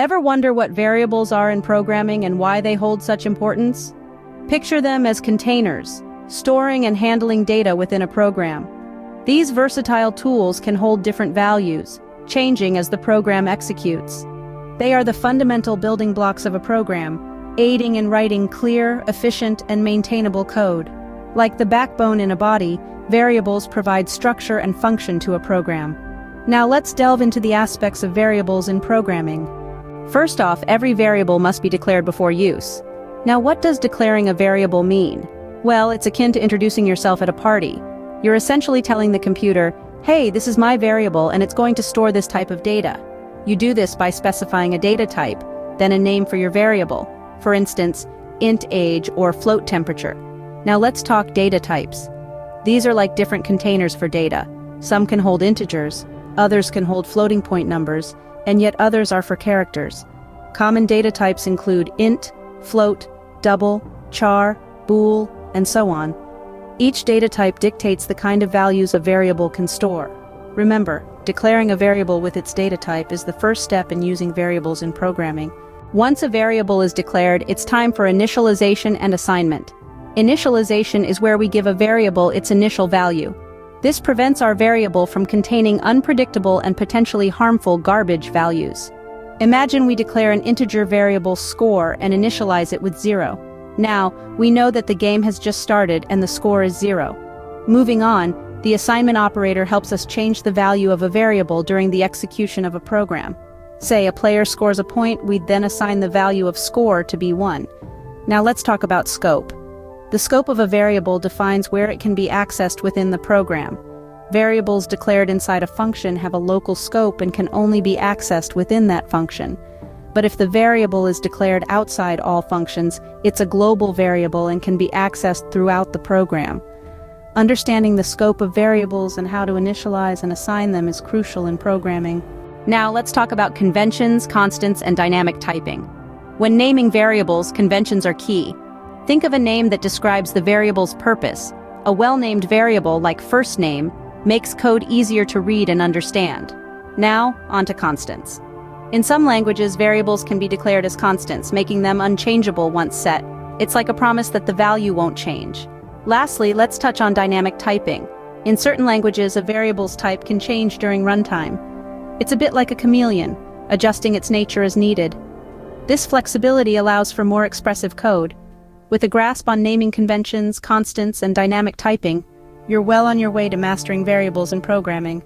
Ever wonder what variables are in programming and why they hold such importance? Picture them as containers, storing and handling data within a program. These versatile tools can hold different values, changing as the program executes. They are the fundamental building blocks of a program, aiding in writing clear, efficient, and maintainable code. Like the backbone in a body, variables provide structure and function to a program. Now let's delve into the aspects of variables in programming. First off, every variable must be declared before use. Now, what does declaring a variable mean? Well, it's akin to introducing yourself at a party. You're essentially telling the computer, hey, this is my variable and it's going to store this type of data. You do this by specifying a data type, then a name for your variable. For instance, int age or float temperature. Now let's talk data types. These are like different containers for data. Some can hold integers, others can hold floating point numbers, and yet others are for characters. Common data types include int, float, double, char, bool, and so on. Each data type dictates the kind of values a variable can store. Remember, declaring a variable with its data type is the first step in using variables in programming. Once a variable is declared, it's time for initialization and assignment. Initialization is where we give a variable its initial value. This prevents our variable from containing unpredictable and potentially harmful garbage values. Imagine we declare an integer variable score and initialize it with 0. Now, we know that the game has just started and the score is 0. Moving on, the assignment operator helps us change the value of a variable during the execution of a program. Say a player scores a point, we'd then assign the value of score to be 1. Now let's talk about scope. The scope of a variable defines where it can be accessed within the program. Variables declared inside a function have a local scope and can only be accessed within that function. But if the variable is declared outside all functions, it's a global variable and can be accessed throughout the program. Understanding the scope of variables and how to initialize and assign them is crucial in programming. Now let's talk about conventions, constants, and dynamic typing. When naming variables, conventions are key. Think of a name that describes the variable's purpose. A well-named variable, like first name, makes code easier to read and understand. Now, onto constants. In some languages, variables can be declared as constants, making them unchangeable once set. It's like a promise that the value won't change. Lastly, let's touch on dynamic typing. In certain languages, a variable's type can change during runtime. It's a bit like a chameleon, adjusting its nature as needed. This flexibility allows for more expressive code. With a grasp on naming conventions, constants, and dynamic typing, you're well on your way to mastering variables in programming.